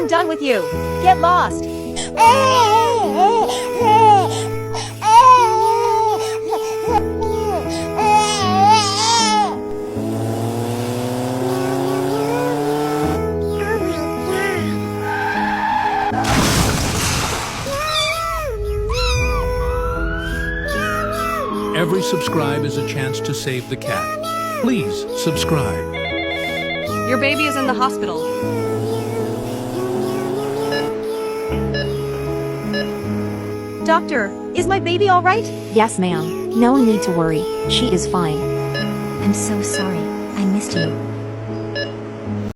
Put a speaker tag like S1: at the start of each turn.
S1: I'm done with you. Get lost.
S2: Every subscribe is a chance to save the cat. Please subscribe.
S1: Your baby is in the hospital. Doctor, is my baby all right?
S3: Yes, ma'am. No need to worry. She is fine.
S4: I'm so sorry. I missed you.